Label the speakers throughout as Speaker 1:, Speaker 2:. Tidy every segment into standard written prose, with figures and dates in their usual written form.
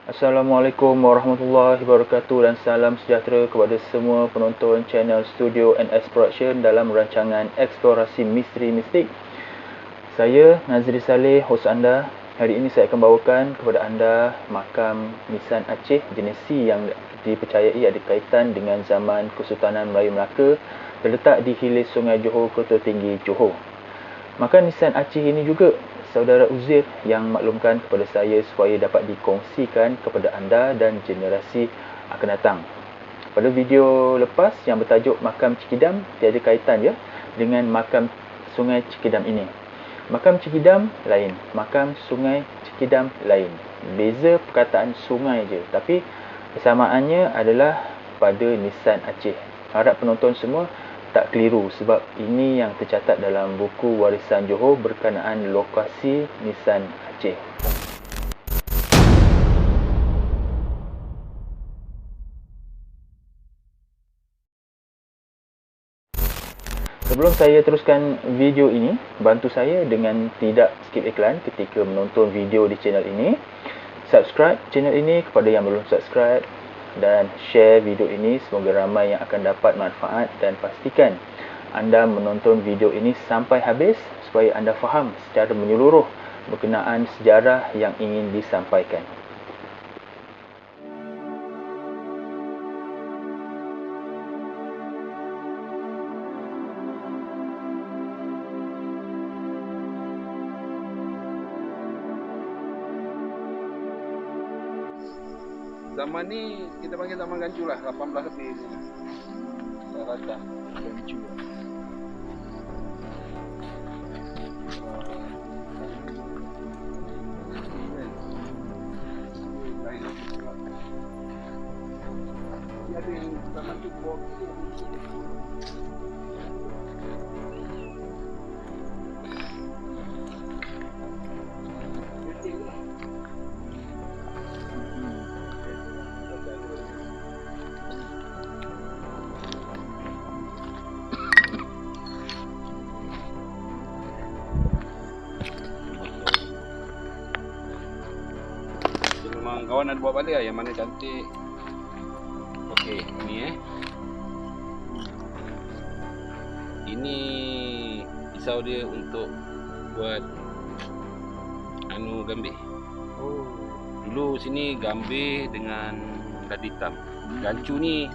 Speaker 1: Assalamualaikum warahmatullahi wabarakatuh dan salam sejahtera kepada semua penonton channel Studio NS Production dalam rancangan Eksplorasi Misteri Mistik. Saya Nazri Saleh, hos anda. Hari ini saya akan bawakan kepada anda makam nisan Aceh jenis C yang dipercayai ada kaitan dengan zaman Kesultanan Melayu Melaka, terletak di hilir Sungai Johor, Kota Tinggi, Johor. Makam nisan Aceh ini juga saudara Uzair yang maklumkan kepada saya supaya dapat dikongsikan kepada anda dan generasi akan datang. Pada video lepas yang bertajuk Makam Cikidam, tiada kaitan ya dengan makam Sungai Cikidam ini. Makam Cikidam lain, makam Sungai Cikidam lain. Beza perkataan sungai je, tapi persamaannya adalah pada nisan Aceh. Harap penonton semua tak keliru sebab ini yang tercatat dalam buku warisan Johor berkenaan lokasi nisan Aceh. Sebelum saya teruskan video ini, bantu saya dengan tidak skip iklan ketika menonton video di channel ini. Subscribe channel ini kepada yang belum subscribe dan share video ini, semoga ramai yang akan dapat manfaat, dan pastikan anda menonton video ini sampai habis supaya anda faham secara menyeluruh berkenaan sejarah yang ingin disampaikan.
Speaker 2: Zaman ni kita panggil zaman gancu lah, 18 lebih ni. Rata gancu. Dia ada yang zaman tu buat kawan ada buat balik lah yang mana cantik. Okey, ni ini pisau dia untuk buat gambir. Dulu sini gambir dengan dadi hitam. Gancu ni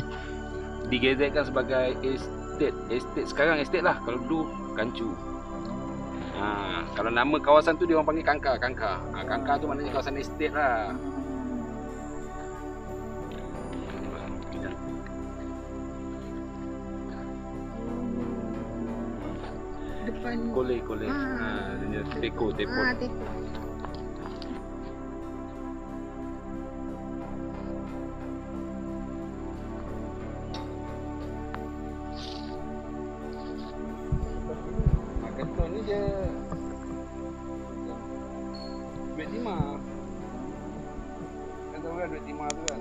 Speaker 2: digezetkan sebagai estate sekarang estate lah, kalau dulu gancu. Kalau nama kawasan tu dia orang panggil Kangkar. Kangkar tu maknanya kawasan estate lah.
Speaker 3: Depan
Speaker 2: Kolej. Dia teko.
Speaker 3: teko.
Speaker 2: Kantor ni je duit timah. Kantor kan duit timah tu kan.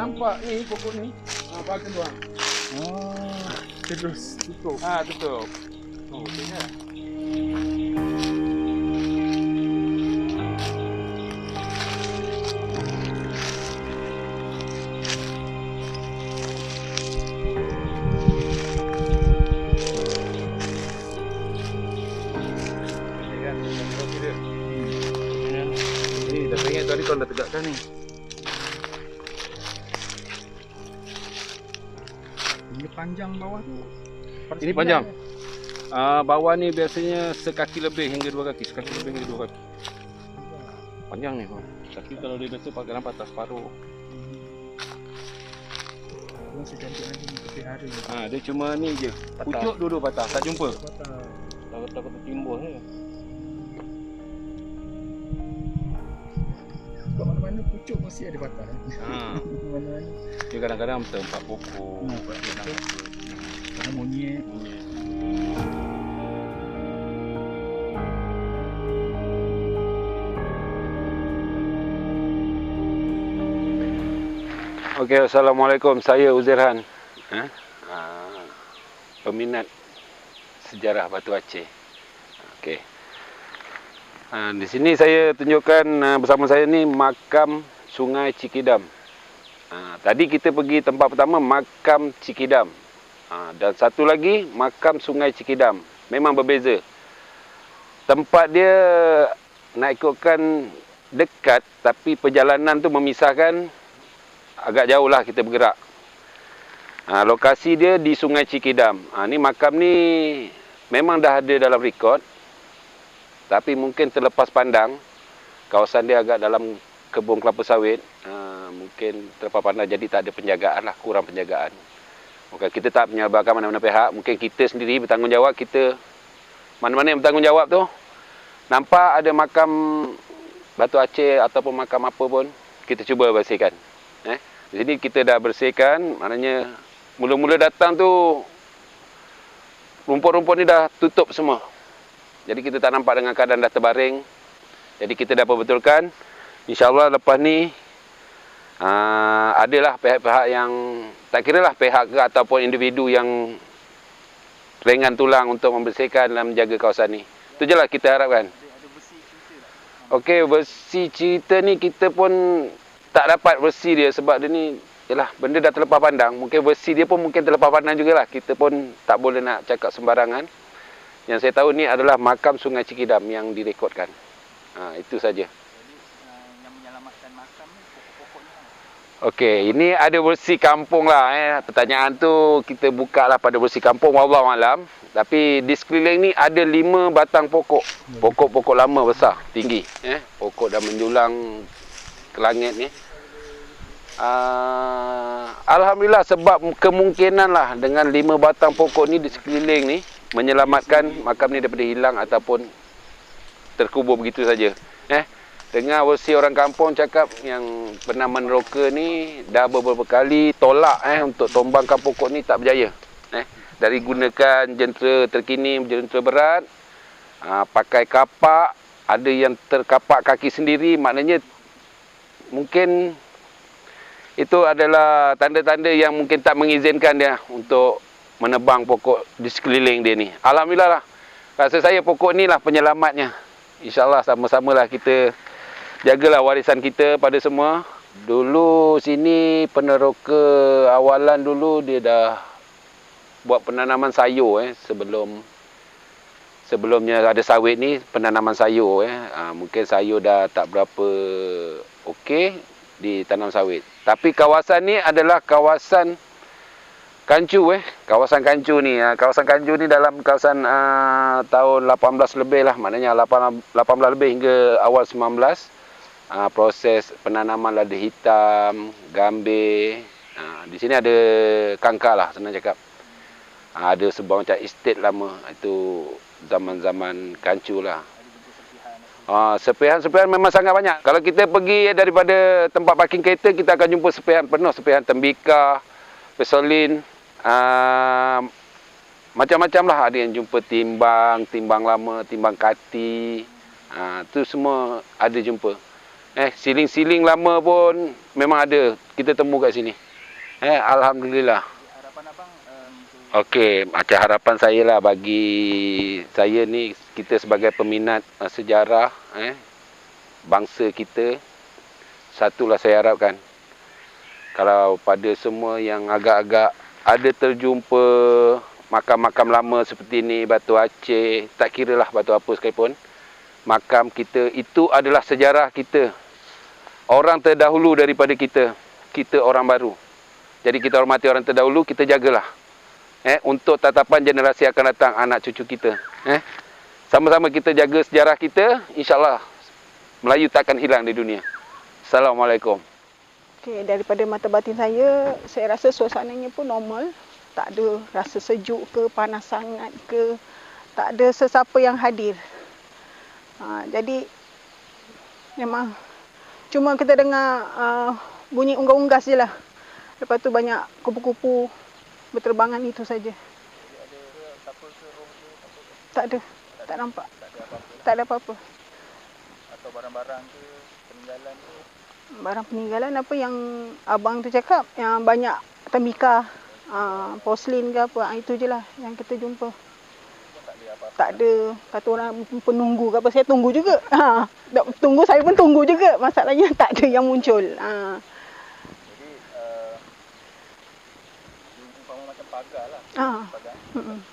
Speaker 2: nampak ni pokok ni. Bahagian luar.
Speaker 1: Oh, terus tutup.
Speaker 2: Tutup. Oh, tengok. Dah ingat tadi kau dah tegakkan ni.
Speaker 1: Ini panjang bawah tu.
Speaker 2: Ini panjang. Bawah ni biasanya sekaki lebih hingga 2 kaki. Sekaki lebih hingga 2 kaki. Panjang ni. Tapi kalau dia biasa pakai nampak atas paruh.
Speaker 1: Masih cantik lagi seperti hari.
Speaker 2: Dia cuma ni je.
Speaker 1: Patah.
Speaker 2: Pucuk dua-dua patah. Tak jumpa.
Speaker 1: Patah.
Speaker 2: Takut timbul ni.
Speaker 1: Kat mana-mana pucuk mesti ada patah. Mana-mana.
Speaker 2: Dia kadang-kadang tempat pokok.
Speaker 1: Kadang monyet.
Speaker 2: Okey, Assalamualaikum. Saya Uzirhan. Peminat sejarah Batu Aceh. Okey. Di sini saya tunjukkan bersama saya ni makam Sungai Cikidam. Tadi kita pergi tempat pertama makam Cikidam. Dan satu lagi makam Sungai Cikidam. Memang berbeza. Tempat dia nak ikutkan dekat, tapi perjalanan tu memisahkan agak jauh lah kita bergerak. Lokasi dia di Sungai Cikidam. Ni makam ni memang dah ada dalam rekod. Tapi mungkin terlepas pandang. Kawasan dia agak dalam kebun kelapa sawit. Mungkin terlepas pandang, jadi tak ada penjagaan lah. Kurang penjagaan. Mungkin kita tak menyalahkan mana-mana pihak. Mungkin kita sendiri bertanggungjawab. Kita mana-mana yang bertanggungjawab tu, nampak ada makam Batu Aceh ataupun makam apa pun, kita cuba bersihkan. Di sini kita dah bersihkan. Maknanya mula-mula datang tu rumput-rumput ni dah tutup semua. Jadi kita tak nampak dengan keadaan dah terbaring. Jadi kita dah perbetulkan. InsyaAllah lepas ni adalah pihak-pihak yang, tak kira lah pihak ke ataupun individu yang ringan tulang untuk membersihkan dan menjaga kawasan ni. Itu je lah kita harapkan. Okey, versi cerita ni kita pun tak dapat versi dia sebab dia ni, yalah, benda dah terlepas pandang. Mungkin versi dia pun mungkin terlepas pandang jugalah. Kita pun tak boleh nak cakap sembarangan. Yang saya tahu ni adalah makam Sungai Cikidam yang direkodkan. Itu saja.
Speaker 1: Yang menyelamatkan makam ni pokok-pokoknya.
Speaker 2: Okey, ini ada versi kampung lah. Pertanyaan tu kita buka lah pada versi kampung. Wallahualam. Tapi di sekeliling ni ada 5 batang pokok. Pokok-pokok lama besar, tinggi. Pokok dah menjulang ke langit ni. Alhamdulillah, sebab kemungkinan lah dengan 5 batang pokok ni di sekeliling ni menyelamatkan makam ni daripada hilang ataupun terkubur begitu saja. Dengar versi orang kampung cakap yang pernah meneroka ni dah beberapa kali tolak untuk tombangkan pokok ni, tak berjaya. Dari gunakan jentera terkini, jentera berat, pakai kapak, ada yang terkapak kaki sendiri, maknanya mungkin itu adalah tanda-tanda yang mungkin tak mengizinkan dia untuk menebang pokok di sekeliling dia ni. Alhamdulillah lah. Rasa saya pokok ni lah penyelamatnya. InsyaAllah sama-samalah kita jagalah warisan kita pada semua. Dulu sini peneroka awalan dulu dia dah buat penanaman sayur sebelumnya ada sawit ni, penanaman sayur mungkin sayur dah tak berapa okey ditanam sawit. Tapi kawasan ni adalah kawasan Kancu kawasan Kancu ni. Kawasan Kancu ni dalam kawasan tahun 18 lebih lah, maknanya 18 lebih hingga awal 19. Proses penanaman lada hitam, gambir. Di sini ada kangkar lah senang cakap. Ada sebuah macam estate lama, itu zaman-zaman Kancu lah. Sepihan-sepihan memang sangat banyak. Kalau kita pergi daripada tempat parking kereta, kita akan jumpa sepihan penuh. Sepihan tembikar, pesolin, macam-macam lah. Ada yang jumpa timbang lama, timbang kati. Itu semua ada jumpa. Siling-siling lama pun memang ada kita temu kat sini. Alhamdulillah.
Speaker 1: Harapan abang
Speaker 2: Okey, macam harapan saya lah bagi saya ni, kita sebagai peminat sejarah bangsa kita, satulah saya harapkan, kalau pada semua yang agak-agak ada terjumpa makam-makam lama seperti ni, batu Aceh, tak kira lah batu apa sekalipun, makam kita itu adalah sejarah kita. Orang terdahulu daripada kita, kita orang baru. Jadi kita hormati orang terdahulu, kita jagalah. Untuk tatapan generasi akan datang, anak cucu kita. Sama-sama kita jaga sejarah kita, insya-Allah Melayu takkan hilang di dunia. Assalamualaikum.
Speaker 3: Okey, daripada mata batin saya rasa suasananya pun normal. Tak ada rasa sejuk ke, panas sangat ke. Tak ada sesiapa yang hadir. Jadi memang cuma kita dengar bunyi unggas-unggas je lah. Lepas tu banyak kupu-kupu berterbangan, itu saja. Tak ada. Tak nampak. Tak ada apa-apa.
Speaker 1: atau barang-barang ke, peninggalan ke?
Speaker 3: Barang peninggalan apa yang abang tu cakap, yang banyak tembikar, porselin ke apa, itu je lah yang kita jumpa. Tak ada kata orang penunggu ke apa, saya tunggu juga. Tunggu, saya pun tunggu juga. Masalahnya tak ada yang muncul.
Speaker 1: Jadi umpama macam pagar lah. Pagar.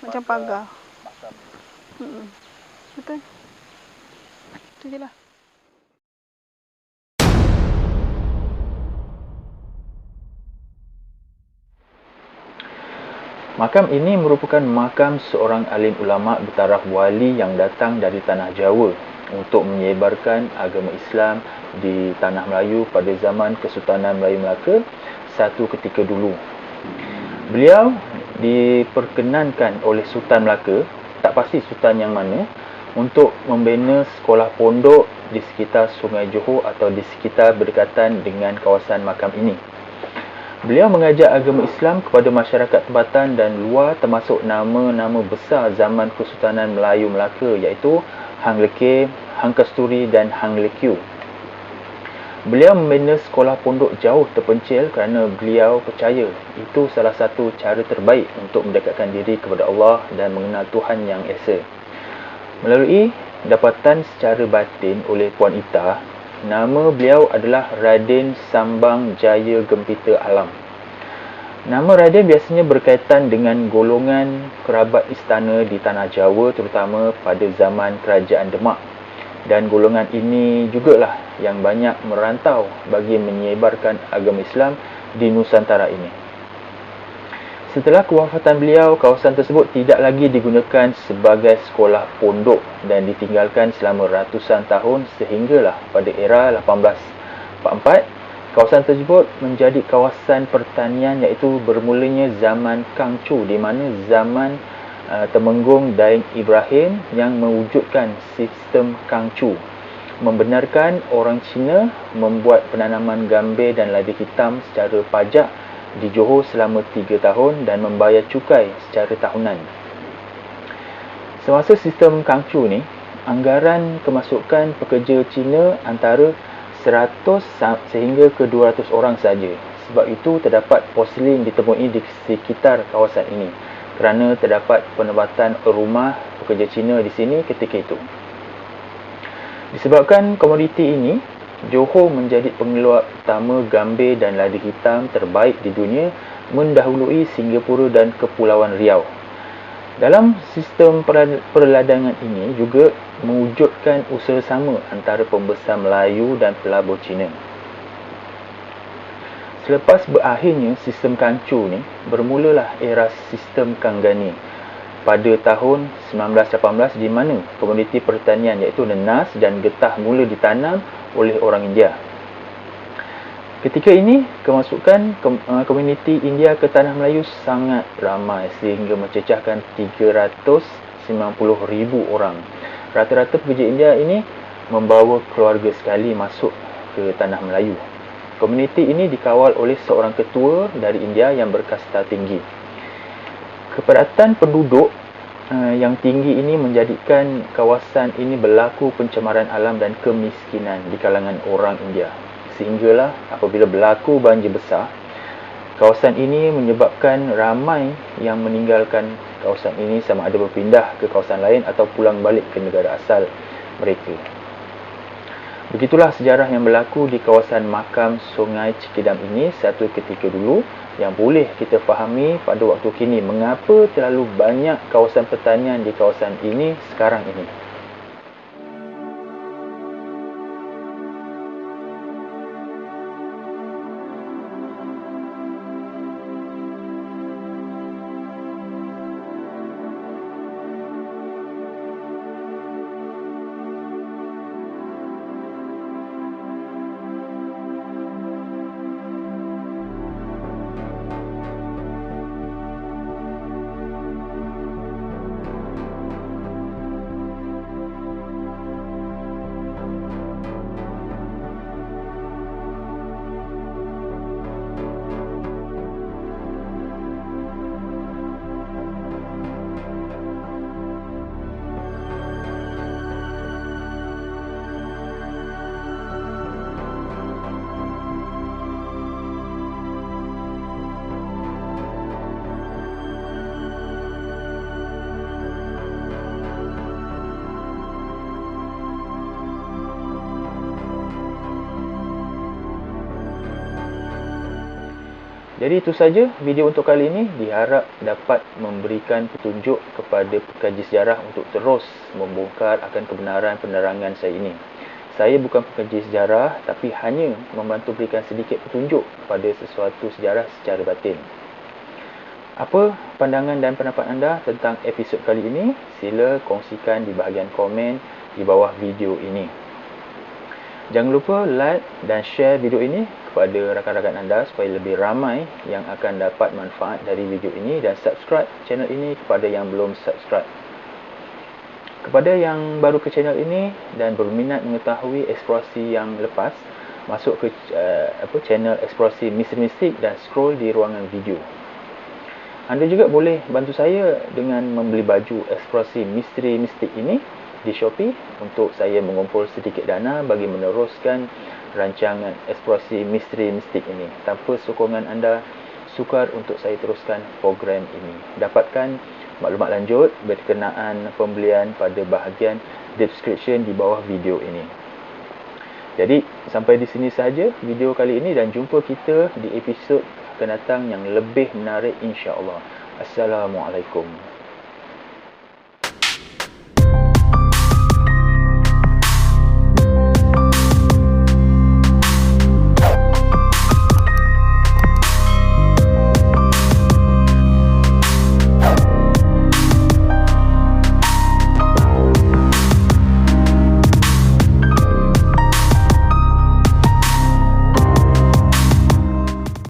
Speaker 3: Macam pagar.
Speaker 1: Makam.
Speaker 3: Betul. Itu je lah.
Speaker 1: Makam ini merupakan makam seorang alim ulama bertaraf wali yang datang dari tanah Jawa untuk menyebarkan agama Islam di tanah Melayu pada zaman Kesultanan Melayu Melaka satu ketika dulu. Beliau diperkenankan oleh Sultan Melaka, tak pasti sultan yang mana, untuk membina sekolah pondok di sekitar Sungai Johor atau di sekitar berdekatan dengan kawasan makam ini. Beliau mengajar agama Islam kepada masyarakat tempatan dan luar, termasuk nama-nama besar zaman Kesultanan Melayu Melaka iaitu Hang Lekir, Hang Kasturi dan Hang Lekiu. Beliau membina sekolah pondok jauh terpencil kerana beliau percaya itu salah satu cara terbaik untuk mendekatkan diri kepada Allah dan mengenal Tuhan Yang Esa. Melalui dapatan secara batin oleh Puan Ita, nama beliau adalah Raden Sambang Jaya Gempita Alam. Nama Raden biasanya berkaitan dengan golongan kerabat istana di tanah Jawa, terutama pada zaman Kerajaan Demak. Dan golongan ini jugalah yang banyak merantau bagi menyebarkan agama Islam di Nusantara ini. Setelah kewafatan beliau, kawasan tersebut tidak lagi digunakan sebagai sekolah pondok dan ditinggalkan selama ratusan tahun sehinggalah pada era 1844, kawasan tersebut menjadi kawasan pertanian iaitu bermulanya zaman Kang Chu, di mana zaman Temenggung Daeng Ibrahim yang mewujudkan sistem Kang Chu, membenarkan orang Cina membuat penanaman gambir dan ladi hitam secara pajak di Johor selama 3 tahun dan membayar cukai secara tahunan. Semasa sistem Kang Chu ni, anggaran kemasukan pekerja Cina antara 100 sehingga ke 200 orang saja. Sebab itu terdapat porselin ditemui di sekitar kawasan ini kerana terdapat penempatan rumah pekerja Cina di sini ketika itu. Disebabkan komoditi ini, Johor menjadi pengeluar utama gambir dan ladi hitam terbaik di dunia, mendahului Singapura dan Kepulauan Riau. Dalam sistem perladangan ini juga mewujudkan usaha sama antara pembesar Melayu dan pelabur Cina. Selepas berakhirnya sistem Kang Chu ni, bermulalah era sistem Kang Gani pada tahun 1918, di mana komoditi pertanian iaitu nenas dan getah mula ditanam oleh orang India. Ketika ini, kemasukan komuniti India ke tanah Melayu sangat ramai sehingga mencecahkan 390,000 orang. Rata-rata pekerja India ini membawa keluarga sekali masuk ke tanah Melayu. Komuniti ini dikawal oleh seorang ketua dari India yang berkasta tinggi. Kepadatan penduduk yang tinggi ini menjadikan kawasan ini berlaku pencemaran alam dan kemiskinan di kalangan orang India. Sehinggalah apabila berlaku banjir besar, kawasan ini menyebabkan ramai yang meninggalkan kawasan ini sama ada berpindah ke kawasan lain atau pulang balik ke negara asal mereka. Begitulah sejarah yang berlaku di kawasan makam Sungai Cikidam ini satu ketika dulu, yang boleh kita fahami pada waktu kini mengapa terlalu banyak kawasan pertanian di kawasan ini sekarang ini. Jadi itu saja video untuk kali ini, diharap dapat memberikan petunjuk kepada pekaji sejarah untuk terus membongkar akan kebenaran penerangan saya ini. Saya bukan pekaji sejarah tapi hanya membantu berikan sedikit petunjuk kepada sesuatu sejarah secara batin. Apa pandangan dan pendapat anda tentang episod kali ini? Sila kongsikan di bahagian komen di bawah video ini. Jangan lupa like dan share video ini kepada rakan-rakan anda supaya lebih ramai yang akan dapat manfaat dari video ini, dan subscribe channel ini kepada yang belum subscribe. Kepada yang baru ke channel ini dan berminat mengetahui eksplorasi yang lepas, masuk ke channel eksplorasi misteri mistik dan scroll di ruangan video. Anda juga boleh bantu saya dengan membeli baju eksplorasi misteri mistik ini di Shopee untuk saya mengumpul sedikit dana bagi meneruskan rancangan eksplorasi misteri mistik ini. Tanpa sokongan anda, sukar untuk saya teruskan program ini. Dapatkan maklumat lanjut berkenaan pembelian pada bahagian description di bawah video ini. Jadi sampai di sini sahaja video kali ini, dan jumpa kita di episod akan datang yang lebih menarik insya-Allah. Assalamualaikum.